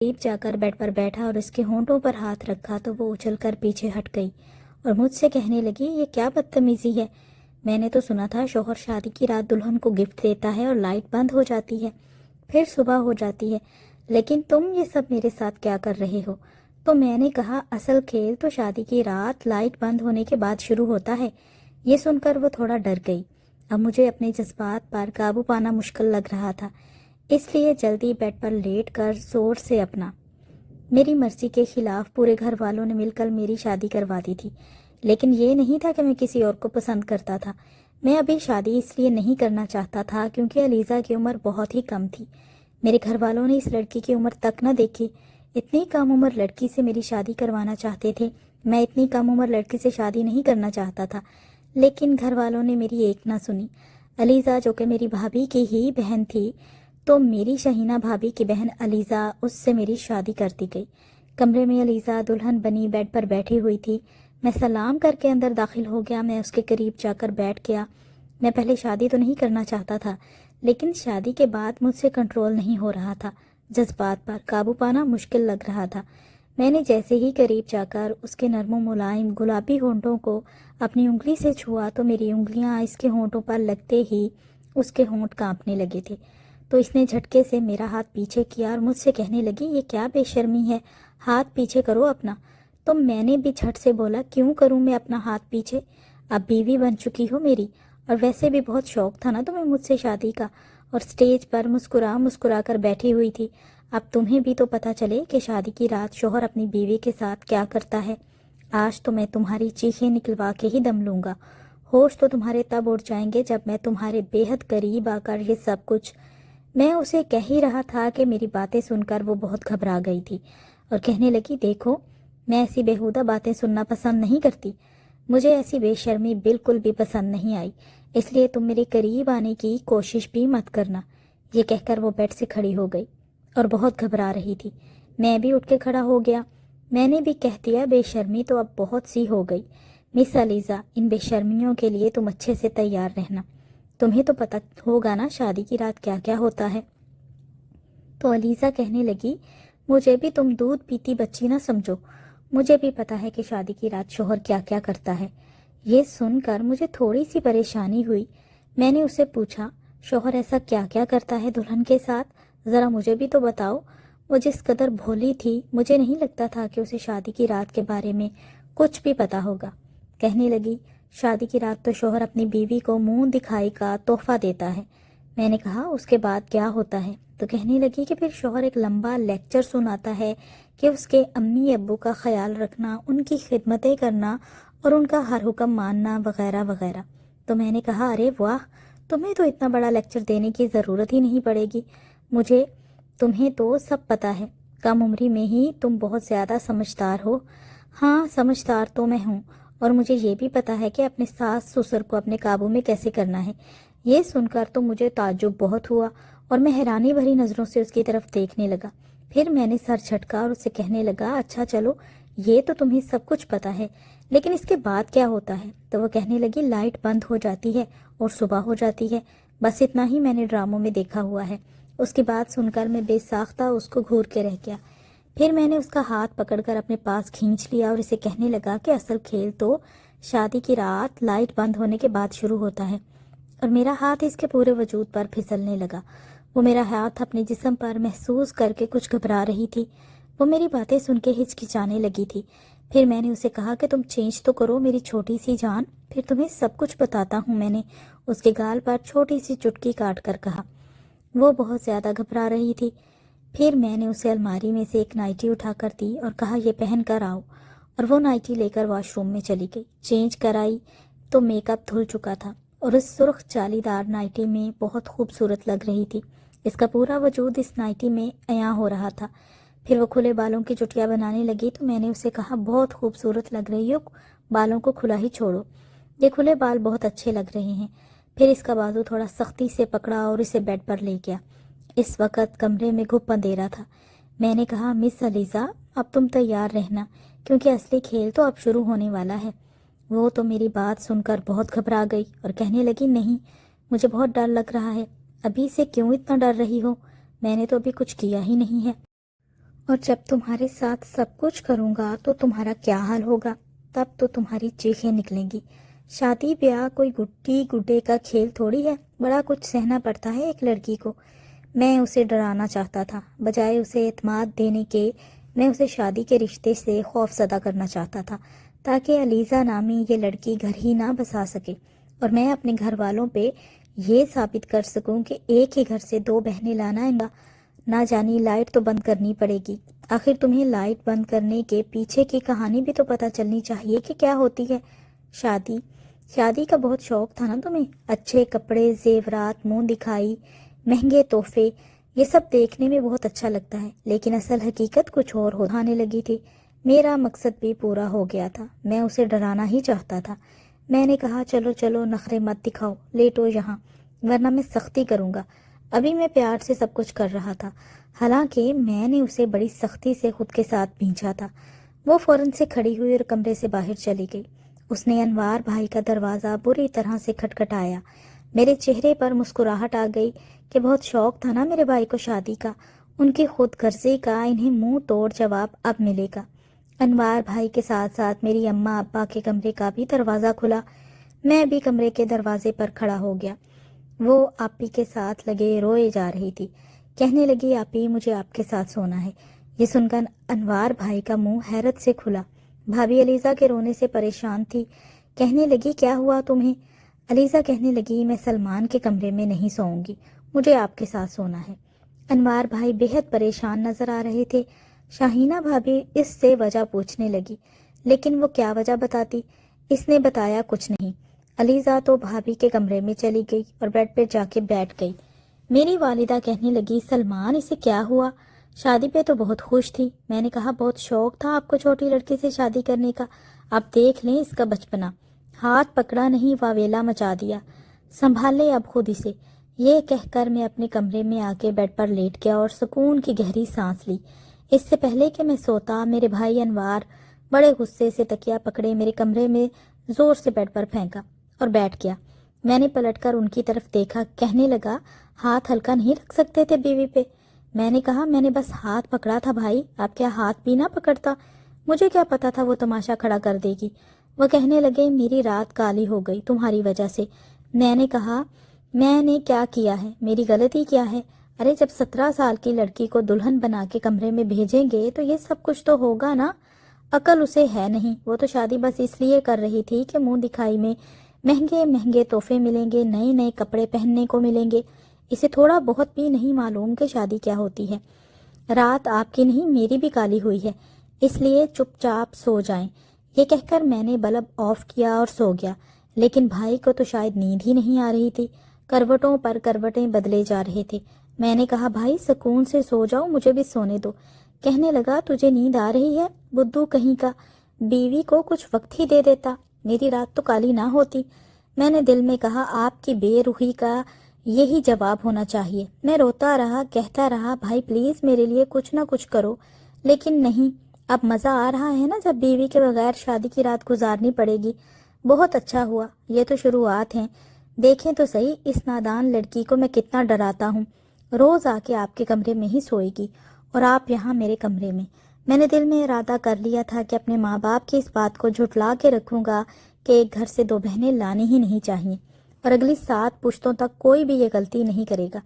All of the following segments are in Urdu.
قریب جا کر بیڈ پر بیٹھا اور اس کے ہونٹوں پر ہاتھ رکھا تو وہ اچھل کر پیچھے ہٹ گئی اور مجھ سے کہنے لگی، یہ کیا بدتمیزی ہے؟ میں نے تو سنا تھا شوہر شادی کی رات دلہن کو گفٹ دیتا ہے اور لائٹ بند ہو جاتی ہے، پھر صبح ہو جاتی ہے، لیکن تم یہ سب میرے ساتھ کیا کر رہے ہو؟ تو میں نے کہا، اصل کھیل تو شادی کی رات لائٹ بند ہونے کے بعد شروع ہوتا ہے۔ یہ سن کر وہ تھوڑا ڈر گئی۔ اب مجھے اپنے جذبات پر قابو پانا مشکل لگ رہا تھا، اس لیے جلدی بیڈ پر لیٹ کر زور سے اپنا میری مرضی کے خلاف پورے گھر والوں نے مل کر میری شادی کروا دی تھی، لیکن یہ نہیں تھا کہ میں کسی اور کو پسند کرتا تھا۔ میں ابھی شادی اس لیے نہیں کرنا چاہتا تھا کیونکہ علیزہ کی عمر بہت ہی کم تھی۔ میرے گھر والوں نے اس لڑکی کی عمر تک نہ دیکھی، اتنی کم عمر لڑکی سے میری شادی کروانا چاہتے تھے۔ میں اتنی کم عمر لڑکی سے شادی نہیں کرنا چاہتا تھا، لیکن گھر والوں نے میری ایک نہ سنی۔ علیزہ جو کہ میری بھابھی کی ہی بہن تھی، تو میری شہینہ بھابھی کی بہن علیزہ، اس سے میری شادی کر دی گئی۔ کمرے میں علیزہ دلہن بنی بیڈ پر بیٹھی ہوئی تھی۔ میں سلام کر کے اندر داخل ہو گیا۔ میں اس کے قریب جا کر بیٹھ گیا۔ میں پہلے شادی تو نہیں کرنا چاہتا تھا، لیکن شادی کے بعد مجھ سے کنٹرول نہیں ہو رہا تھا، جذبات پر قابو پانا مشکل لگ رہا تھا۔ میں نے جیسے ہی قریب جا کر اس کے نرم و ملائم گلابی ہونٹوں کو اپنی انگلی سے چھوا تو میری انگلیاں اس کے ہونٹوں پر لگتے ہی اس کے ہونٹ کانپنے لگے تھے۔ تو اس نے جھٹکے سے میرا ہاتھ پیچھے کیا اور مجھ سے کہنے لگی، یہ کیا بے شرمی ہے، ہاتھ پیچھے کرو اپنا۔ تو میں نے بھی جھٹ سے بولا، کیوں کروں میں اپنا ہاتھ پیچھے؟ اب بیوی بن چکی ہو میری، اور ویسے بھی بہت شوق تھا نا تمہیں مجھ سے شادی کا، اور سٹیج پر مسکرا کر بیٹھی ہوئی تھی۔ اب تمہیں بھی تو پتہ چلے کہ شادی کی رات شوہر اپنی بیوی کے ساتھ کیا کرتا ہے۔ آج تو میں تمہاری چیخیں نکلوا کے ہی دم لوں گا۔ ہوش تو تمہارے تب اڑ جائیں گے جب میں تمہارے بے حد قریب آ کر یہ سب کچھ۔ میں اسے کہہ ہی رہا تھا کہ میری باتیں سن کر وہ بہت گھبرا گئی تھی اور کہنے لگی، دیکھو میں ایسی بیہودہ باتیں سننا پسند نہیں کرتی، مجھے ایسی بے شرمی بالکل بھی پسند نہیں آئی، اس لیے تم میرے قریب آنے کی کوشش بھی مت کرنا۔ یہ کہہ کر وہ بیڈ سے کھڑی ہو گئی اور بہت گھبرا رہی تھی۔ میں بھی اٹھ کے کھڑا ہو گیا۔ میں نے بھی کہہ دیا، بے شرمی تو اب بہت سی ہو گئی۔ مس علیزہ، ان بے شرمیوں کے لیے تم اچھے سے تیار رہنا، تمہیں تو پتہ ہوگا نا شادی کی رات کیا کیا ہوتا ہے۔ تو علیزہ کہنے لگی، مجھے بھی تم دودھ پیتی بچی نہ سمجھو، مجھے بھی پتہ ہے کہ شادی کی رات شوہر کیا کیا کرتا ہے۔ یہ سن کر مجھے تھوڑی سی پریشانی ہوئی۔ میں نے اسے پوچھا، شوہر ایسا کیا کیا کرتا ہے دلہن کے ساتھ، ذرا مجھے بھی تو بتاؤ۔ وہ جس قدر بھولی تھی، مجھے نہیں لگتا تھا کہ اسے شادی کی رات کے بارے میں کچھ بھی پتہ ہوگا۔ کہنے لگی، شادی کی رات تو شوہر اپنی بیوی کو منہ دکھائی کا تحفہ دیتا ہے۔ میں نے کہا، اس کے بعد کیا ہوتا ہے؟ تو کہنے لگی کہ پھر شوہر ایک لمبا لیکچر سناتا ہے کہ اس کے امی ابو کا خیال رکھنا، ان کی خدمتیں کرنا اور ان کا ہر حکم ماننا وغیرہ وغیرہ۔ تو میں نے کہا، ارے واہ، تمہیں تو اتنا بڑا لیکچر دینے کی ضرورت ہی نہیں پڑے گی، تمہیں تو سب پتہ ہے، کم عمری میں ہی تم بہت زیادہ سمجھدار ہو۔ ہاں، سمجھدار تو میں ہوں، اور مجھے یہ بھی پتہ ہے کہ اپنے ساس سسر کو اپنے قابو میں کیسے کرنا ہے۔ یہ سن کر تو مجھے تعجب بہت ہوا اور میں حیرانی بھری نظروں سے اس کی طرف دیکھنے لگا۔ پھر میں نے سر جھٹکا اور اسے کہنے لگا، اچھا چلو، یہ تو تمہیں سب کچھ پتہ ہے، لیکن اس کے بعد کیا ہوتا ہے؟ تو وہ کہنے لگی، لائٹ بند ہو جاتی ہے اور صبح ہو جاتی ہے، بس اتنا ہی میں نے ڈراموں میں دیکھا ہوا ہے۔ اس کی بات سن کر میں بے ساختہ اس کو گھور کے رہ گیا۔ پھر میں نے اس کا ہاتھ پکڑ کر اپنے پاس کھینچ لیا اور اسے کہنے لگا کہ اصل کھیل تو شادی کی رات لائٹ بند ہونے کے بعد شروع ہوتا ہے، اور میرا ہاتھ اس کے پورے وجود پر پھسلنے لگا۔ وہ میرا ہاتھ اپنے جسم پر محسوس کر کے کچھ گھبرا رہی تھی۔ وہ میری باتیں سن کے ہچکچانے لگی تھی۔ پھر میں نے اسے کہا کہ تم چینج تو کرو میری چھوٹی سی جان، پھر تمہیں سب کچھ بتاتا ہوں۔ میں نے اس کے گال پر چھوٹی سی چٹکی کاٹ کر کہا۔ وہ بہت زیادہ گھبرا رہی تھی۔ پھر میں نے اسے الماری میں سے ایک نائٹی اٹھا کر دی اور کہا، یہ پہن کر آؤ، اور وہ نائٹی لے کر واش روم میں چلی گئی۔ چینج کرائی تو میک اپ دھل چکا تھا اور اس سرخ جالی دار نائٹی میں بہت خوبصورت لگ رہی تھی۔ اس کا پورا وجود اس نائٹی میں عیاں ہو رہا تھا۔ پھر وہ کھلے بالوں کی چٹیاں بنانے لگی تو میں نے اسے کہا، بہت خوبصورت لگ رہی ہو، بالوں کو کھلا ہی چھوڑو، یہ کھلے بال بہت اچھے لگ رہے ہیں۔ پھر اس کا بازو تھوڑا سختی سے پکڑا اور اسے بیڈ پر لے گیا۔ اس وقت کمرے میں گھپ اندھیرا تھا۔ میں نے کہا، مس علیزہ، اب تم تیار رہنا کیونکہ اصلی کھیل تو اب شروع ہونے والا ہے۔ وہ تو میری بات سن کر بہت گھبرا گئی اور کہنے لگی، نہیں، مجھے بہت ڈر لگ رہا ہے۔ ابھی سے کیوں اتنا ڈر رہی ہو؟ میں نے تو ابھی کچھ کیا ہی نہیں ہے، اور جب تمہارے ساتھ سب کچھ کروں گا تو تمہارا کیا حال ہوگا؟ تب تو تمہاری چیخیں نکلیں گی۔ شادی بیاہ کوئی گڈی گڈے کا کھیل تھوڑی ہے، بڑا کچھ سہنا پڑتا ہے ایک لڑکی کو۔ میں اسے ڈرانا چاہتا تھا، بجائے اسے اعتماد دینے کے میں اسے شادی کے رشتے سے خوف زدہ کرنا چاہتا تھا، تاکہ علیزہ نامی یہ لڑکی گھر ہی نہ بسا سکے، اور میں اپنے گھر والوں پہ یہ ثابت کر سکوں کہ ایک ہی گھر سے دو بہنیں لانا ہے۔ نہ جانی لائٹ تو بند کرنی پڑے گی۔ آخر تمہیں لائٹ بند کرنے کے پیچھے کی کہانی بھی تو پتہ چلنی چاہیے کہ کیا ہوتی ہے۔ شادی کا بہت شوق تھا نا تمہیں؟ اچھے کپڑے، زیورات، منہ دکھائی، مہنگے تحفے، یہ سب دیکھنے میں بہت اچھا لگتا ہے، لیکن اصل حقیقت کچھ اور ہونے لگی تھی۔ میرا مقصد بھی پورا ہو گیا تھا، میں اسے ڈرانا ہی چاہتا تھا۔ میں نے کہا چلو چلو نخرے مت دکھاؤ، لیٹو یہاں، ورنہ میں سختی کروں گا۔ ابھی میں پیار سے سب کچھ کر رہا تھا، حالانکہ میں نے اسے بڑی سختی سے خود کے ساتھ بھینچا تھا۔ وہ فوراً سے کھڑی ہوئی اور کمرے سے باہر چلی گئی۔ اس نے انوار بھائی کا دروازہ بری طرح سے کھٹکھٹایا۔ میرے چہرے پر مسکراہٹ آ گئی کہ بہت شوق تھا نا میرے بھائی کو شادی کا، ان کی خود غرضی کا انہیں منہ توڑ جواب اب ملے گا۔ انوار بھائی کے ساتھ ساتھ میری اماں ابا کے کمرے کا بھی دروازہ کھلا۔ میں بھی کمرے کے دروازے پر کھڑا ہو گیا۔ وہ آپی کے ساتھ لگے روئے جا رہی تھی، کہنے لگی آپی مجھے آپ کے ساتھ سونا ہے۔ یہ سن کر انوار بھائی کا منہ حیرت سے کھلا۔ بھابھی علیزہ کے رونے سے پریشان تھی، کہنے لگی کیا ہوا تمہیں؟ علیزہ کہنے لگی میں سلمان کے کمرے میں نہیں سوؤں گی، مجھے آپ کے ساتھ سونا ہے۔ انوار بھائی بے حد پریشان نظر آ رہے تھے۔ شاہینہ بھابھی اس سے وجہ پوچھنے لگی، لیکن وہ کیا وجہ بتاتی؟ اس نے بتایا کچھ نہیں۔ علیزہ تو بھابھی کے کمرے میں چلی گئی اور بیڈ پہ جا کے بیٹھ گئی۔ میری والدہ کہنے لگی سلمان اسے کیا ہوا؟ شادی پہ تو بہت خوش تھی۔ میں نے کہا بہت شوق تھا آپ کو چھوٹی لڑکی سے شادی کرنے کا، آپ دیکھ لیں اس کا بچپنا، ہاتھ پکڑا نہیں واویلا مچا دیا، سنبھال لے اب خود اسے۔ یہ کہہ کر میں اپنے کمرے میں آ کے بیڈ پر لیٹ گیا اور سکون کی گہری سانس لی۔ اس سے پہلے کہ میں سوتا، میرے بھائی انوار بڑے غصے سے تکیہ پکڑے میرے کمرے میں زور سے بیڈ پر پھینکا اور بیٹھ گیا۔ میں نے پلٹ کر ان کی طرف دیکھا، کہنے لگا ہاتھ ہلکا نہیں رکھ سکتے تھے بیوی پہ؟ میں نے کہا میں نے بس ہاتھ پکڑا تھا بھائی، آپ کیا ہاتھ بھی نہ پکڑتا؟ مجھے کیا پتا تھا وہ تماشا کھڑا کر دے گی۔ وہ کہنے لگے میری رات کالی ہو گئی تمہاری وجہ سے۔ میں نے کہا میں نے کیا کیا ہے، میری غلطی کیا ہے؟ ارے جب 17 سال کی لڑکی کو دلہن بنا کے کمرے میں بھیجیں گے تو یہ سب کچھ تو ہوگا نا۔ عقل اسے ہے نہیں، وہ تو شادی بس اس لیے کر رہی تھی کہ منہ دکھائی میں مہنگے مہنگے تحفے ملیں گے، نئے نئے کپڑے پہننے کو ملیں گے۔ اسے تھوڑا بہت بھی نہیں معلوم کہ شادی کیا ہوتی ہے۔ رات آپ کی نہیں میری بھی کالی ہوئی ہے، اس لیے چپ چاپ سو جائیں۔ یہ کہہ کر میں نے بلب آف کیا اور سو گیا، لیکن بھائی کو تو شاید نیند ہی نہیں آ رہی تھی، کروٹوں پر کروٹیں بدلے جا رہے تھے۔ میں نے کہا بھائی سکون سے سو جاؤ، مجھے بھی سونے دو۔ کہنے لگا تجھے نیند آ رہی ہے بدھو کہیں کا، بیوی کو کچھ وقت ہی دے دیتا، میری رات تو کالی نہ ہوتی۔ میں نے دل میں کہا آپ کی بے روحی کا یہی جواب ہونا چاہیے۔ میں روتا رہا، کہتا رہا بھائی پلیز میرے لیے کچھ نہ کچھ کرو، لیکن نہیں۔ اب مزہ آ رہا ہے نا جب بیوی کے بغیر شادی کی رات گزارنی پڑے گی۔ بہت اچھا ہوا، یہ تو شروعات ہیں، دیکھیں تو صحیح اس نادان لڑکی کو میں کتنا ڈراتا ہوں۔ روز آ کے آپ کے کمرے میں ہی سوئے گی اور آپ یہاں میرے کمرے میں۔ میں نے دل میں ارادہ کر لیا تھا کہ اپنے ماں باپ کی اس بات کو جھٹلا کے رکھوں گا کہ ایک گھر سے دو بہنیں لانی ہی نہیں چاہیے، اور اگلی 7 پشتوں تک کوئی بھی یہ غلطی نہیں کرے گا۔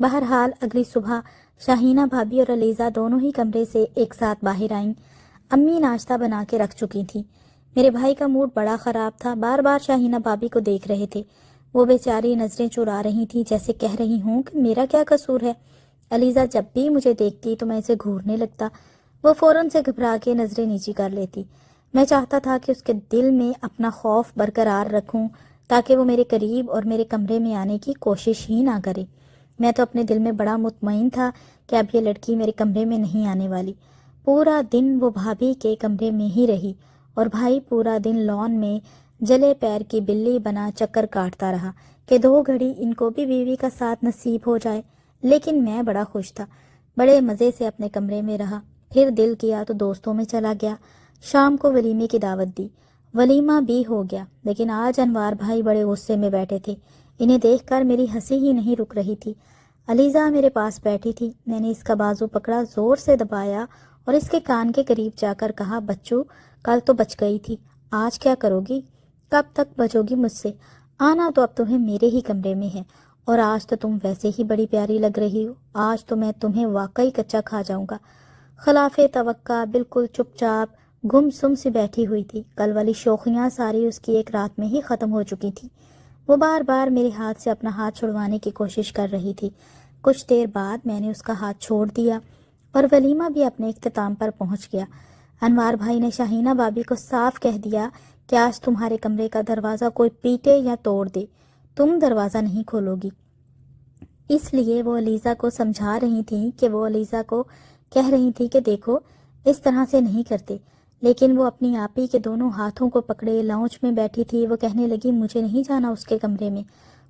بہرحال اگلی صبح شاہینہ بھابھی اور علیزہ دونوں ہی کمرے سے ایک ساتھ باہر آئیں۔ امی ناشتہ بنا کے رکھ چکی تھیں۔ میرے بھائی کا موڈ بڑا خراب تھا، بار بار شاہینہ بھابھی کو دیکھ رہے تھے۔ وہ بیچاری نظریں چرا رہی تھی، جیسے کہہ رہی ہوں کہ میرا کیا قصور ہے۔ علیزہ جب بھی مجھے دیکھتی تو میں اسے گھورنے لگتا، وہ فوراً سے گھبرا کے نظریں نیچی کر لیتی۔ میں چاہتا تھا کہ اس کے دل میں اپنا خوف برقرار رکھوں تاکہ وہ میرے قریب اور میرے کمرے میں آنے کی کوشش ہی نہ کرے۔ میں تو اپنے دل میں بڑا مطمئن تھا کہ اب یہ لڑکی میرے کمرے میں نہیں آنے والی۔ پورا دن وہ بھابھی کے کمرے میں ہی رہی اور بھائی پورا دن لان میں جلے پیر کی بلی بنا چکر کاٹتا رہا کہ 2 گھڑی ان کو بھی بیوی کا ساتھ نصیب ہو جائے۔ لیکن میں بڑا خوش تھا، بڑے مزے سے اپنے کمرے میں رہا۔ پھر دل کیا تو دوستوں میں چلا گیا، شام کو ولیمے کی دعوت دی، ولیمہ بھی ہو گیا۔ لیکن آج انوار بھائی بڑے غصے میں بیٹھے تھے، انہیں دیکھ کر میری ہنسی ہی نہیں رک رہی تھی۔ علیزہ میرے پاس بیٹھی تھی. میں نے اس کا بازو پکڑا، زور سے دبایا اور اس کے کان کے قریب جا کر کہا، بچو کل تو بچ گئی تھی، آج کیا کرو گی؟ کب تک بچو گی مجھ سے؟ آنا تو اب تمہیں میرے ہی کمرے میں ہے، اور آج تو تم ویسے ہی بڑی پیاری لگ رہی ہو، آج تو میں تمہیں واقعی کچا کھا جاؤں گا. خلاف توقع بالکل چپ چاپ گم سم سی بیٹھی ہوئی تھی. کل والی شوخیاں ساری اس کی ایک رات میں ہی ختم ہو چکی تھی. وہ بار بار میرے ہاتھ سے اپنا ہاتھ چھڑوانے کی کوشش کر رہی تھی. کچھ دیر بعد میں نے اس کا ہاتھ چھوڑ دیا اور ولیمہ بھی اپنے اختتام پر پہنچ گیا. انوار بھائی نے شاہینہ بھابی کو صاف کہہ دیا کہ آج تمہارے کمرے کا دروازہ کوئی پیٹے یا توڑ دے، تم دروازہ نہیں کھولو گی. اس لیے وہ علیزہ کو سمجھا رہی تھیں کہ وہ علیزہ کو کہہ رہی تھی کہ دیکھو اس طرح سے نہیں کرتے، لیکن وہ اپنی آپی کے دونوں ہاتھوں کو پکڑے لاؤنج میں بیٹھی تھی. وہ کہنے لگی، مجھے نہیں جانا اس کے کمرے میں،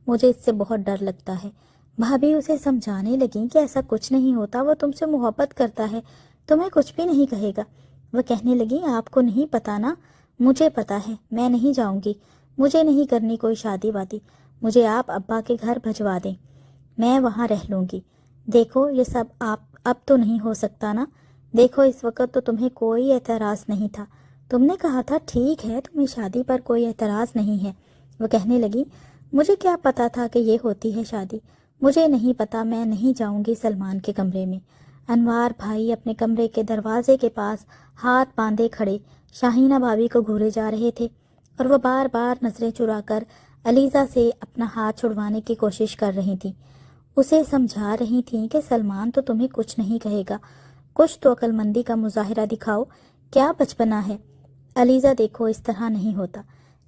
مجھے اس سے بہت ڈر لگتا ہے. بھابی اسے سمجھانے لگیں کہ ایسا کچھ نہیں ہوتا، وہ تم سے محبت کرتا ہے، تمہیں کچھ بھی نہیں کہے گا. وہ کہنے لگی، آپ کو نہیں پتا نا، مجھے پتا ہے، میں نہیں جاؤں گی، مجھے نہیں کرنی کوئی شادی وادی، مجھے آپ ابا کے گھر بھجوا دیں، میں وہاں رہ لوں گی. دیکھو یہ سب آپ اب تو نہیں ہو سکتا نا، دیکھو اس وقت تو تمہیں کوئی اعتراض نہیں تھا، تم نے کہا تھا ٹھیک ہے تمہیں شادی پر کوئی اعتراض نہیں ہے. وہ کہنے لگی، مجھے کیا پتا تھا کہ یہ ہوتی ہے شادی، مجھے نہیں پتا، میں نہیں جاؤں گی سلمان کے کمرے میں. انوار بھائی اپنے کمرے کے دروازے کے پاس ہاتھ باندھے کھڑے شاہینہ بھابی کو گھورے جا رہے تھے، اور وہ بار بار نظریں چرا کر علیزہ سے اپنا ہاتھ چھڑوانے کی کوشش کر رہی تھیں. اسے سمجھا رہی تھیں کہ سلمان تو تمہیں کچھ نہیں کہے گا، کچھ تو عقل مندی کا مظاہرہ دکھاؤ، کیا بچپنا ہے. علیزہ دیکھو اس طرح نہیں ہوتا.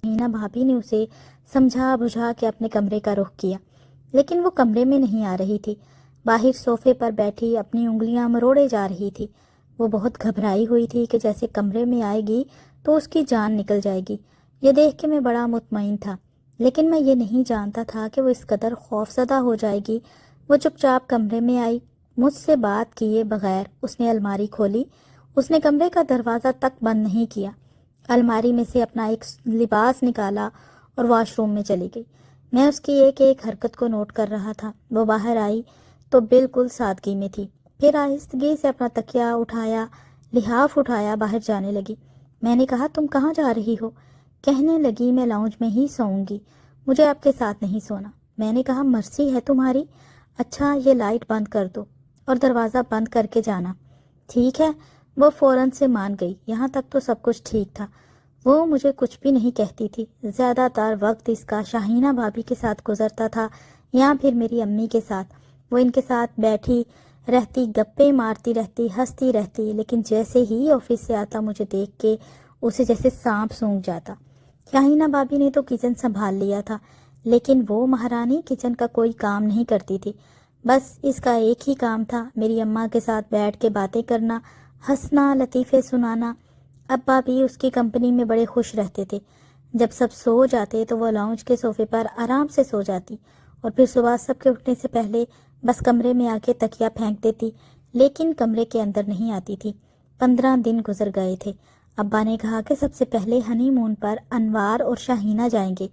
شاہینہ بھابی نے اسے سمجھا بجھا کے اپنے کمرے کا رخ کیا، لیکن وہ کمرے میں نہیں آ رہی تھی. باہر صوفے پر بیٹھی اپنی انگلیاں مروڑے جا رہی تھی. وہ بہت گھبرائی ہوئی تھی کہ جیسے کمرے میں آئے گی تو اس کی جان نکل جائے گی. یہ دیکھ کے میں بڑا مطمئن تھا، لیکن میں یہ نہیں جانتا تھا کہ وہ اس قدر خوف زدہ ہو جائے گی. وہ چپ چاپ کمرے میں آئی، مجھ سے بات کیے بغیر اس نے الماری کھولی. اس نے کمرے کا دروازہ تک بند نہیں کیا، الماری میں سے اپنا ایک لباس نکالا اور واش روم میں چلی گئی. میں اس کی ایک ایک حرکت کو نوٹ کر رہا تھا. وہ باہر آئی تو بالکل سادگی میں تھی، پھر آہستگی سے اپنا تکیہ اٹھایا، لحاف اٹھایا، باہر جانے لگی. میں نے کہا، تم کہاں جا رہی ہو؟ کہنے لگی، میں لاؤنج میں ہی سوؤں گی، مجھے آپ کے ساتھ نہیں سونا. میں نے کہا، مرضی ہے تمہاری، اچھا یہ لائٹ بند کر دو اور دروازہ بند کر کے جانا. ٹھیک ہے. وہ فوراً سے مان گئی. یہاں تک تو سب کچھ ٹھیک تھا، وہ مجھے کچھ بھی نہیں کہتی تھی. زیادہ تر وقت اس کا شاہینہ بھابی کے ساتھ گزرتا تھا یا پھر میری امی کے ساتھ. وہ ان کے ساتھ بیٹھی رہتی، گپیں مارتی رہتی، ہنستی رہتی، لیکن جیسے ہی آفس سے آتا مجھے دیکھ کے اسے جیسے سانپ سونگھ جاتا. شاہینہ بھابی نے تو کچن سنبھال لیا تھا، لیکن وہ مہارانی کچن کا کوئی کام نہیں کرتی تھی. بس اس کا ایک ہی کام تھا، میری اماں کے ساتھ بیٹھ کے باتیں کرنا، ہنسنا، لطیفے سنانا. ابا بھی اس کی کمپنی میں بڑے خوش رہتے تھے. جب سب سو جاتے تو وہ لاؤنج کے صوفے پر آرام سے سو جاتی، اور پھر صبح سب کے اٹھنے سے پہلے بس کمرے میں آ کے تکیہ پھینک دیتی، لیکن کمرے کے اندر نہیں آتی تھی. 15 دن گزر گئے تھے. ابا نے کہا کہ سب سے پہلے ہنی مون پر انوار اور شاہینہ جائیں گے،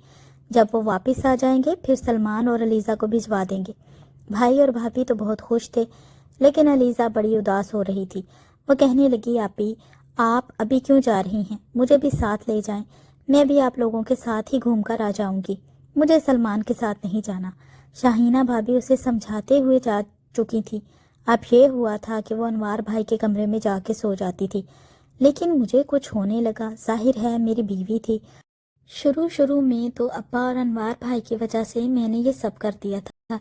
جب وہ واپس آ جائیں گے پھر سلمان اور علیزہ کو بھجوا دیں گے. بھائی اور بھابھی تو بہت خوش تھے، لیکن علیزہ بڑی اداس ہو رہی تھی. وہ کہنے لگی، آپی آپ ابھی کیوں جا رہی ہیں؟ مجھے بھی ساتھ لے جائیں، میں بھی آپ لوگوں کے ساتھ ہی گھوم کر آ جاؤں گی، مجھے سلمان کے ساتھ نہیں جانا. شاہینہ بھابھی اسے سمجھاتے ہوئے جا چکی تھی. اب یہ ہوا تھا کہ وہ انوار بھائی کے کمرے میں جا کے سو جاتی تھی. لیکن مجھے کچھ ہونے لگا. ظاہر ہے میری بیوی تھی. شروع میں تو ابا اور انوار بھائی کی وجہ سے میں نے یہ سب کر دیا تھا،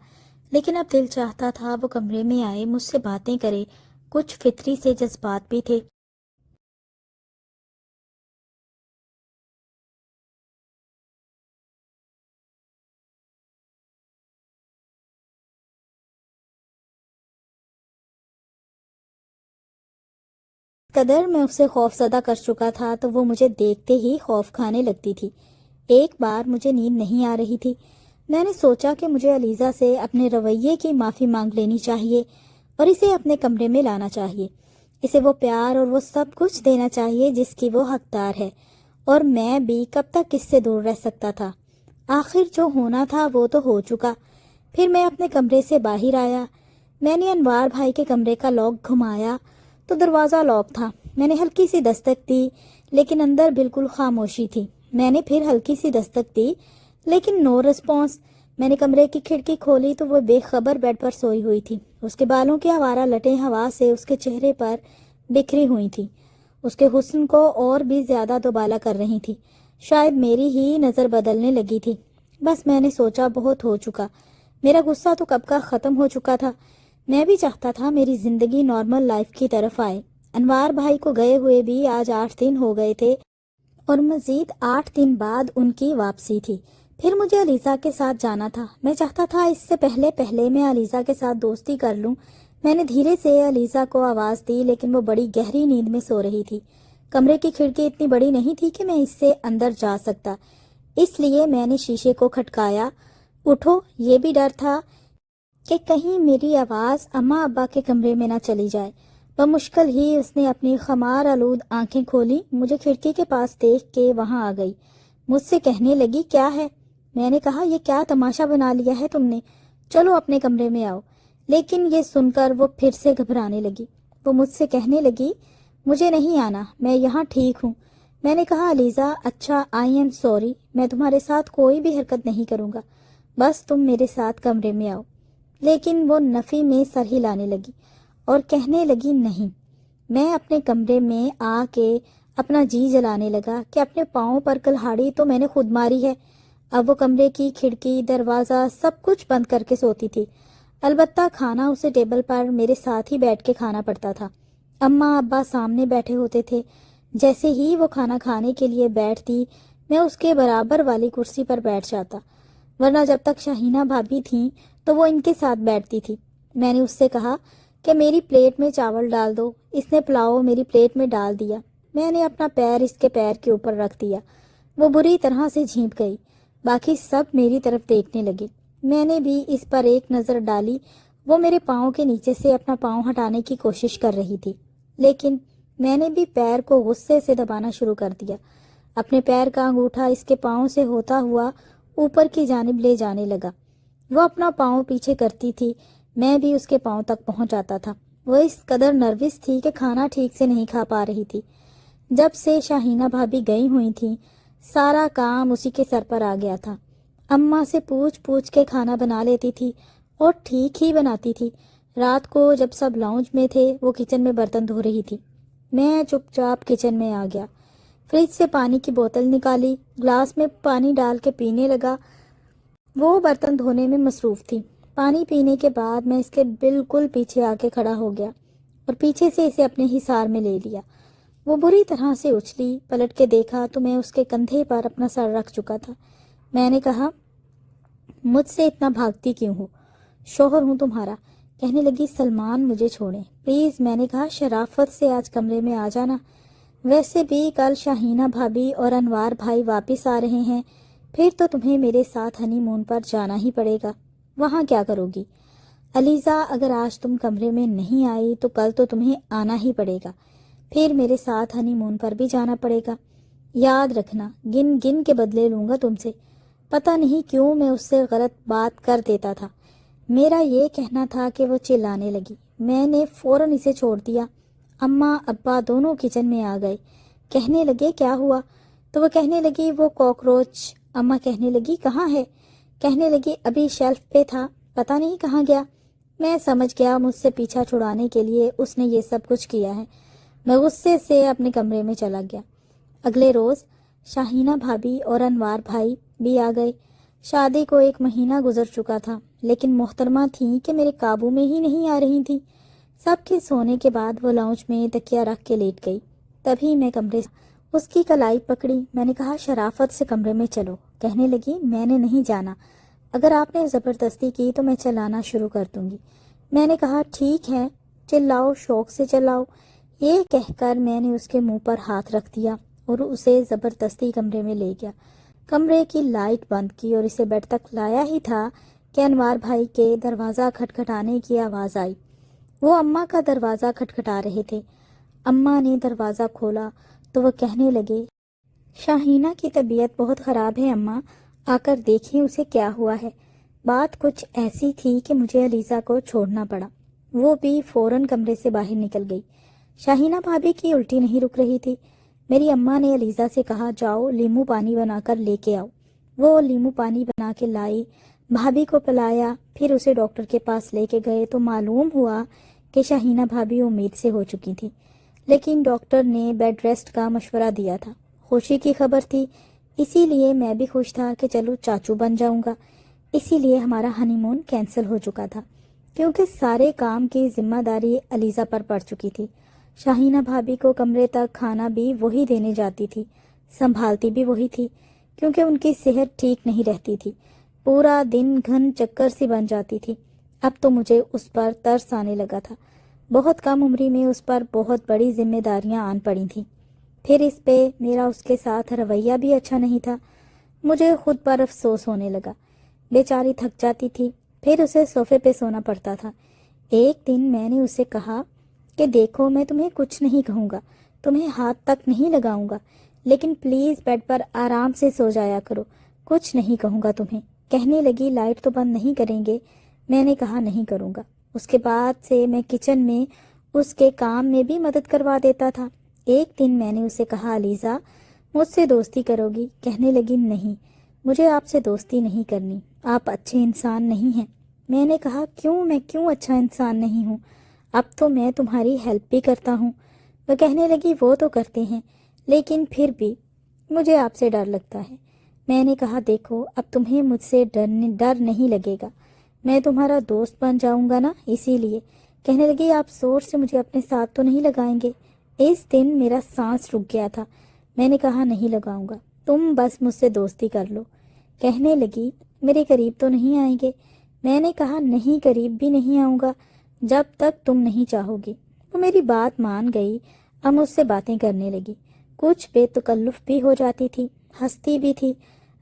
لیکن اب دل چاہتا تھا وہ کمرے میں آئے، مجھ سے باتیں کرے. کچھ فطری سے جذبات بھی تھے. قدر میں اسے خوف زدہ کر چکا تھا تو وہ مجھے دیکھتے ہی خوف کھانے لگتی تھی. ایک بار مجھے نیند نہیں آ رہی تھی. میں نے سوچا کہ مجھے علیزہ سے اپنے رویے کی معافی مانگ لینی چاہیے اور اسے اپنے کمرے میں لانا چاہیے. اسے وہ پیار اور وہ سب کچھ دینا چاہیے جس کی وہ حقدار ہے، اور میں بھی کب تک اس سے دور رہ سکتا تھا. آخر جو ہونا تھا وہ تو ہو چکا. پھر میں اپنے کمرے سے باہر آیا۔ میں نے انوار بھائی کے کمرے کا لاک گھمایا تو دروازہ لاک تھا۔ میں نے ہلکی سی دستک دی لیکن اندر بالکل خاموشی تھی۔ میں نے پھر ہلکی سی دستک دی لیکن نو رسپانس۔ میں نے کمرے کی کھڑکی کھولی تو وہ بے خبر بیڈ پر سوئی ہوئی تھی۔ اس کے بالوں کی آوارہ لٹیں ہوا سے اس کے چہرے پر بکھری ہوئی تھی، اس کے حسن کو اور بھی زیادہ دوبالا کر رہی تھی۔ شاید میری ہی نظر بدلنے لگی تھی۔ بس میں نے سوچا بہت ہو چکا، میرا غصہ تو کب کا ختم ہو چکا تھا۔ میں بھی چاہتا تھا میری زندگی نارمل لائف کی طرف آئے۔ انوار بھائی کو گئے ہوئے بھی آج 8 دن ہو گئے تھے اور مزید 8 دن بعد ان کی واپسی تھی۔ پھر مجھے علیزہ کے ساتھ جانا تھا۔ میں چاہتا تھا اس سے پہلے میں علیزہ کے ساتھ دوستی کر لوں۔ میں نے دھیرے سے علیزہ کو آواز دی لیکن وہ بڑی گہری نیند میں سو رہی تھی۔ کمرے کی کھڑکی اتنی بڑی نہیں تھی کہ میں اس سے اندر جا سکتا، اس لیے میں نے شیشے کو کھٹکایا۔ اٹھو، یہ بھی ڈر تھا کہ کہیں میری آواز اماں ابا کے کمرے میں نہ چلی جائے۔ بمشکل ہی اس نے اپنی خمار آلود آنکھیں کھولی، مجھے کھڑکی کے پاس دیکھ کے وہاں آ گئی۔ مجھ سے کہنے لگی، کیا ہے؟ میں نے کہا، یہ کیا تماشا بنا لیا ہے تم نے؟ چلو اپنے کمرے میں آؤ۔ لیکن یہ سن کر وہ پھر سے گھبرانے لگی۔ وہ مجھ سے کہنے لگی، مجھے نہیں آنا، میں یہاں ٹھیک ہوں۔ میں نے کہا، علیزہ اچھا، آئی ایم سوری، میں تمہارے ساتھ کوئی بھی حرکت نہیں کروں گا، بس تم میرے ساتھ کمرے میں آؤ۔ لیکن وہ نفی میں سر ہلانے لگی اور کہنے لگی، نہیں۔ میں اپنے کمرے میں آ کے اپنا جی جلانے لگا کہ اپنے پاؤں پر کلہاڑی تو میں نے خود ماری ہے۔ اب وہ کمرے کی کھڑکی، دروازہ سب کچھ بند کر کے سوتی تھی۔ البتہ کھانا اسے ٹیبل پر میرے ساتھ ہی بیٹھ کے کھانا پڑتا تھا۔ اماں ابا سامنے بیٹھے ہوتے تھے۔ جیسے ہی وہ کھانا کھانے کے لیے بیٹھتی، میں اس کے برابر والی کرسی پر بیٹھ جاتا، ورنہ جب تک شاہینہ بھابی تھیں تو وہ ان کے ساتھ بیٹھتی تھی۔ میں نے اس سے کہا کہ میری پلیٹ میں چاول ڈال دو۔ اس نے پلاؤ میری پلیٹ میں ڈال دیا۔ میں نے اپنا پیر اس کے پیر کے اوپر رکھ دیا۔ وہ بری طرح سے جھینپ گئی۔ باقی سب میری طرف دیکھنے لگے۔ میں نے بھی اس پر ایک نظر ڈالی۔ وہ میرے پاؤں کے نیچے سے اپنا پاؤں ہٹانے کی کوشش کر رہی تھی، لیکن میں نے بھی پیر کو غصے سے دبانا شروع کر دیا۔ اپنے پیر کا انگوٹھا اس کے پاؤں سے ہوتا ہوا اوپر کی جانب لے جانے لگا۔ وہ اپنا پاؤں پیچھے کرتی تھی، میں بھی اس کے پاؤں تک پہنچ جاتا تھا۔ وہ اس قدر نروس تھی کہ کھانا ٹھیک سے نہیں کھا پا رہی تھی۔ جب سے شاہینہ بھابی گئی ہوئی تھیں، سارا کام اسی کے سر پر آ گیا تھا۔ اماں سے پوچھ کے کھانا بنا لیتی تھی اور ٹھیک ہی بناتی تھی۔ رات کو جب سب لاؤنج میں تھے، وہ کچن میں برتن دھو رہی تھی۔ میں چپ چاپ کچن میں آ گیا، فریج سے پانی کی بوتل نکالی، گلاس میں پانی ڈال کے پینے لگا۔ وہ برتن دھونے میں مصروف تھی۔ پانی پینے کے بعد میں اس کے بالکل پیچھے آ کے کھڑا ہو گیا اور پیچھے سے اسے اپنے حصار میں لے لیا۔ وہ بری طرح سے اچھلی، پلٹ کے دیکھا تو میں اس کے کندھے پر اپنا سر رکھ چکا تھا۔ میں نے کہا، مجھ سے اتنا بھاگتی کیوں ہو؟ شوہر ہوں تمہارا۔ کہنے لگی، سلمان مجھے چھوڑیں پلیز۔ میں نے کہا، شرافت سے آج کمرے میں آ جانا۔ ویسے بھی کل شاہینہ بھابی اور انوار بھائی واپس آ رہے ہیں، پھر تو تمہیں میرے ساتھ ہنی مون پر جانا ہی پڑے گا۔ وہاں کیا کرو گی؟ علیزہ، اگر آج تم کمرے میں نہیں آئی تو کل تو تمہیں آنا ہی پڑے گا، پھر میرے ساتھ ہنی مون پر بھی جانا پڑے گا۔ یاد رکھنا، گن گن کے بدلے لوں گا تم سے۔ پتہ نہیں کیوں میں اس سے غلط بات کر دیتا تھا۔ میرا یہ کہنا تھا کہ وہ چلانے لگی۔ میں نے فوراً اسے چھوڑ دیا۔ اماں ابا دونوں کچن میں آ گئے۔ کہنے لگے، کیا ہوا؟ تو وہ کہنے لگی، وہ کاکروچ۔ اماں کہنے لگی، کہاں ہے؟ کہنے لگی، ابھی شیلف پہ تھا، پتہ نہیں کہاں گیا۔ میں سمجھ گیا مجھ سے پیچھا چھڑانے کے لیے اس نے یہ سب کچھ کیا ہے۔ میں غصے سے اپنے کمرے میں چلا گیا۔ اگلے روز شاہینہ بھابی اور انوار بھائی بھی آ گئے۔ شادی کو 1 مہینہ گزر چکا تھا، لیکن محترمہ تھیں کہ میرے قابو میں ہی نہیں آ رہی تھیں۔ سب کے سونے کے بعد وہ لاؤنج میں تکیہ رکھ کے لیٹ گئی۔ تبھی میں کمرے سے اس کی کلائی پکڑی۔ میں نے کہا، شرافت سے کمرے میں چلو۔ کہنے لگی، میں نے نہیں جانا، اگر آپ نے زبردستی کی تو میں چلانا شروع کر دوں گی۔ میں نے کہا، ٹھیک ہے، چلاؤ، شوق سے چلاؤ۔ یہ کہہ کر میں نے اس کے منہ پر ہاتھ رکھ دیا اور اسے زبردستی کمرے میں لے گیا۔ کمرے کی لائٹ بند کی اور اسے بیڈ تک لایا ہی تھا کہ انوار بھائی کے دروازہ کھٹکھٹانے کی آواز آئی۔ وہ اماں کا دروازہ کھٹکھٹا رہے تھے۔ اماں نے دروازہ کھولا تو وہ کہنے لگے، شاہینہ کی طبیعت بہت خراب ہے اماں، آ کر دیکھیں اسے کیا ہوا ہے۔ بات کچھ ایسی تھی کہ مجھے علیزہ کو چھوڑنا پڑا، وہ بھی فوراً کمرے سے باہر نکل گئی۔ شاہینہ بھابھی کی الٹی نہیں رک رہی تھی۔ میری اماں نے علیزہ سے کہا جاؤ لیمو پانی بنا کر لے کے آؤ۔ وہ لیمو پانی بنا کے لائی، بھابھی کو پلایا، پھر اسے ڈاکٹر کے پاس لے کے گئے تو معلوم ہوا کہ شاہینہ بھابھی امید سے ہو چکی تھی، لیکن ڈاکٹر نے بیڈ ریسٹ کا مشورہ دیا تھا۔ خوشی کی خبر تھی، اسی لیے میں بھی خوش تھا کہ چلو چاچو بن جاؤں گا۔ اسی لیے ہمارا ہنی مون کینسل ہو چکا تھا، کیونکہ سارے کام کی ذمہ داری علیزہ پر پڑ چکی تھی۔ شاہینہ بھابھی کو کمرے تک کھانا بھی وہی دینے جاتی تھی، سنبھالتی بھی وہی تھی، کیونکہ ان کی صحت ٹھیک نہیں رہتی تھی، پورا دن گھن چکر سی بن جاتی تھی۔ اب تو مجھے اس پر ترس آنے لگا تھا، بہت کم عمری میں اس پر بہت بڑی ذمہ داریاں آن پڑی تھیں۔ پھر اس پہ میرا اس کے ساتھ رویہ بھی اچھا نہیں تھا، مجھے خود پر افسوس ہونے لگا۔ بیچاری تھک جاتی تھی، پھر اسے صوفے پہ سونا پڑتا تھا۔ ایک دن میں نے اسے کہا کہ دیکھو میں تمہیں کچھ نہیں کہوں گا، تمہیں ہاتھ تک نہیں لگاؤں گا، لیکن پلیز بیڈ پر آرام سے سو جایا کرو، کچھ نہیں کہوں گا تمہیں۔ کہنے لگی لائٹ تو بند نہیں کریں گے؟ میں نے کہا نہیں کروں گا۔ اس کے بعد سے میں کچن میں اس کے کام میں بھی مدد کروا دیتا تھا۔ ایک دن میں نے اسے کہا علیزہ مجھ سے دوستی کرو گی؟ کہنے لگی نہیں، مجھے آپ سے دوستی نہیں کرنی، آپ اچھے انسان نہیں ہیں۔ میں نے کہا کیوں، میں کیوں اچھا انسان نہیں ہوں؟ اب تو میں تمہاری ہیلپ بھی کرتا ہوں۔ وہ کہنے لگی وہ تو کرتے ہیں، لیکن پھر بھی مجھے آپ سے ڈر لگتا ہے۔ میں نے کہا دیکھو اب تمہیں مجھ سے ڈر نہیں لگے گا، میں تمہارا دوست بن جاؤں گا نا، اسی لیے۔ کہنے لگی آپ زور سے مجھے اپنے ساتھ تو نہیں لگائیں گے؟ اس دن میرا سانس رک گیا تھا۔ میں نے کہا نہیں لگاؤں گا، تم بس مجھ سے دوستی کر لو۔ کہنے لگی میرے قریب تو نہیں آئیں گے؟ میں نے کہا نہیں، قریب بھی نہیں آؤں گا جب تک تم نہیں چاہو گی۔ وہ میری بات مان گئی، اب مجھ سے باتیں کرنے لگی، کچھ بے تکلف بھی ہو جاتی تھی، ہنستی بھی تھی۔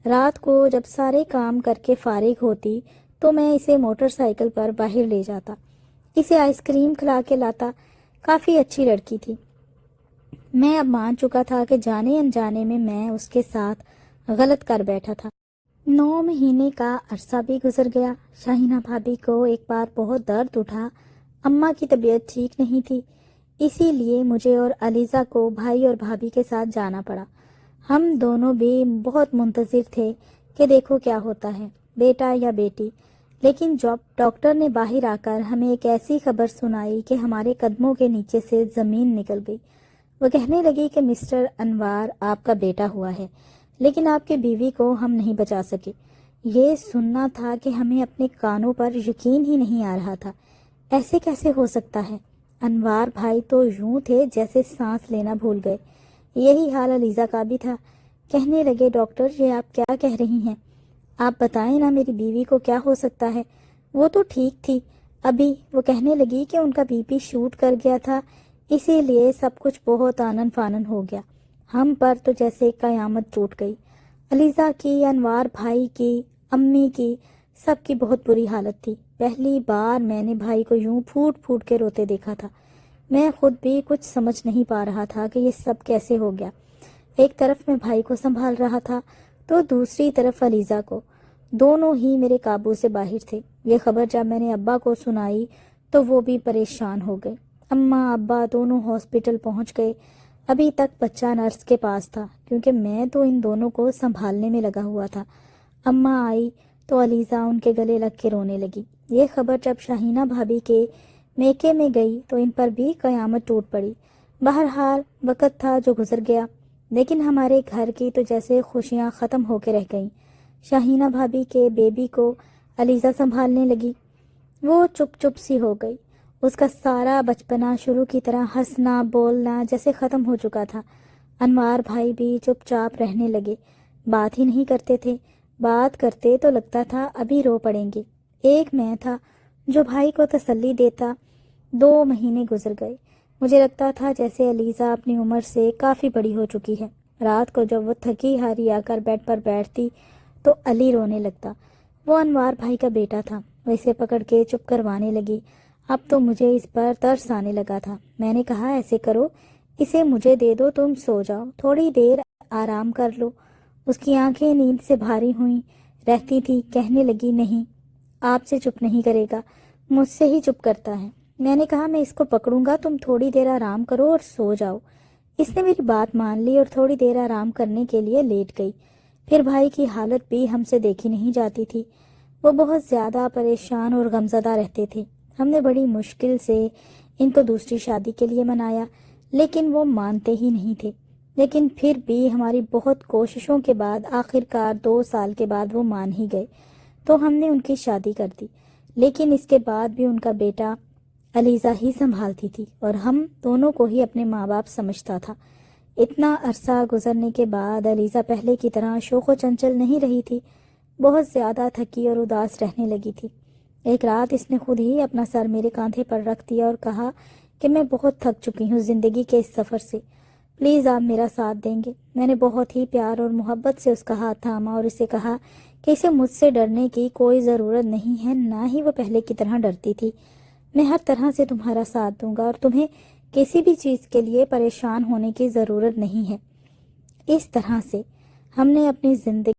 رات کو جب سارے کام کر کے فارغ ہوتی تو میں اسے موٹر سائیکل پر باہر لے جاتا، اسے آئس کریم کھلا کے لاتا۔ کافی اچھی لڑکی تھی۔ میں اب مان چکا تھا کہ جانے انجانے میں اس کے ساتھ غلط کر بیٹھا تھا۔ 9 مہینے کا عرصہ بھی گزر گیا۔ شاہینہ بھابھی کو ایک بار بہت درد اٹھا، اماں کی طبیعت ٹھیک نہیں تھی، اسی لیے مجھے اور علیزہ کو بھائی اور بھابھی کے ساتھ جانا پڑا۔ ہم دونوں بھی بہت منتظر تھے کہ دیکھو کیا ہوتا ہے، بیٹا یا بیٹی۔ لیکن جب ڈاکٹر نے باہر آ کر ہمیں ایک ایسی خبر سنائی کہ ہمارے قدموں کے نیچے سے زمین نکل گئی۔ وہ کہنے لگی کہ مسٹر انوار آپ کا بیٹا ہوا ہے، لیکن آپ کی بیوی کو ہم نہیں بچا سکے۔ یہ سننا تھا کہ ہمیں اپنے کانوں پر یقین ہی نہیں آ رہا تھا۔ ایسے کیسے ہو سکتا ہے؟ انوار بھائی تو یوں تھے جیسے سانس لینا بھول گئے۔ یہی حال علیزہ کا بھی تھا۔ کہنے لگے ڈاکٹر یہ آپ کیا کہہ رہی ہیں؟ آپ بتائیں نا میری بیوی کو کیا ہو سکتا ہے؟ وہ تو ٹھیک تھی ابھی۔ وہ کہنے لگی کہ ان کا بی پی شوٹ کر گیا تھا، اسی لیے سب کچھ بہت آنن فانن ہو گیا۔ ہم پر تو جیسے قیامت ٹوٹ گئی۔ علیزہ کی، انوار بھائی کی، امی کی، سب کی بہت بری حالت تھی۔ پہلی بار میں نے بھائی کو یوں پھوٹ پھوٹ کے روتے دیکھا تھا۔ میں خود بھی کچھ سمجھ نہیں پا رہا تھا کہ یہ سب کیسے ہو گیا۔ ایک طرف میں بھائی کو سنبھال رہا تھا تو دوسری طرف علیزہ کو، دونوں ہی میرے قابو سے باہر تھے۔ یہ خبر جب میں نے ابا کو سنائی تو وہ بھی پریشان ہو گئے۔ اماں ابا دونوں ہاسپٹل پہنچ گئے۔ ابھی تک بچہ نرس کے پاس تھا، کیونکہ میں تو ان دونوں کو سنبھالنے میں لگا ہوا تھا۔ اماں آئی تو علیزہ ان کے گلے لگ کے رونے لگی۔ یہ خبر جب شاہینہ بھابھی کے میکے میں گئی تو ان پر بھی قیامت ٹوٹ پڑی۔ بہرحال وقت تھا جو گزر گیا، لیکن ہمارے گھر کی تو جیسے خوشیاں ختم ہو کے رہ گئیں۔ شاہینہ بھابھی کے بیبی کو علیزہ سنبھالنے لگی۔ وہ چپ چپ سی ہو گئی۔ اس کا سارا بچپنا شروع کی طرح ہنسنا بولنا جیسے ختم ہو چکا تھا۔ انوار بھائی بھی چپ چاپ رہنے لگے، بات ہی نہیں کرتے تھے۔ بات کرتے تو لگتا تھا ابھی رو پڑیں گے۔ ایک میں تھا جو بھائی کو تسلی دیتا۔ 2 مہینے گزر گئے۔ مجھے لگتا تھا جیسے علیزہ اپنی عمر سے کافی بڑی ہو چکی ہے۔ رات کو جب وہ تھکی ہاری آ کر بیڈ پر بیٹھتی تو علی رونے لگتا۔ وہ انوار بھائی کا بیٹا تھا۔ وہ اسے پکڑ کے چپ کروانے لگی۔ اب تو مجھے اس پر ترس آنے لگا تھا۔ میں نے کہا ایسے کرو، اسے مجھے دے دو، تم سو جاؤ، تھوڑی دیر آرام کر لو۔ اس کی آنکھیں نیند سے بھاری ہوئی رہتی تھی۔ کہنے لگی نہیں، آپ سے چپ نہیں کرے گا، مجھ سے ہی چپ کرتا ہے۔ میں نے کہا میں اس کو پکڑوں گا، تم تھوڑی دیر آرام کرو اور سو جاؤ۔ اس نے میری بات مان لی اور تھوڑی دیر آرام کرنے کے لیے لیٹ گئی۔ پھر بھائی کی حالت بھی ہم سے دیکھی نہیں جاتی تھی، وہ بہت زیادہ پریشان اور غمزدہ رہتے تھے۔ ہم نے بڑی مشکل سے ان کو دوسری شادی کے لیے منایا، لیکن وہ مانتے ہی نہیں تھے۔ لیکن پھر بھی ہماری بہت کوششوں کے بعد آخر کار 2 سال کے بعد وہ مان ہی گئے، تو ہم نے ان کی شادی کر دی۔ لیکن اس کے بعد بھی ان کا بیٹا علیزہ ہی سنبھالتی تھی اور ہم دونوں کو ہی اپنے ماں باپ سمجھتا تھا۔ اتنا عرصہ گزرنے کے بعد علیزہ پہلے کی طرح شوق و چنچل نہیں رہی تھی، بہت زیادہ تھکی اور اداس رہنے لگی تھی۔ ایک رات اس نے خود ہی اپنا سر میرے کاندھے پر رکھ دیا اور کہا کہ میں بہت تھک چکی ہوں زندگی کے اس سفر سے، پلیز آپ میرا ساتھ دیں گے۔ میں نے بہت ہی پیار اور محبت سے اس کا ہاتھ تھاما اور اسے کہا کہ اسے مجھ سے ڈرنے کی کوئی ضرورت نہیں ہے، نہ ہی وہ پہلے کی طرح ڈرتی تھی۔ میں ہر طرح سے تمہارا ساتھ دوں گا اور تمہیں کسی بھی چیز کے لیے پریشان ہونے کی ضرورت نہیں ہے۔ اس طرح سے ہم نے اپنی زندگی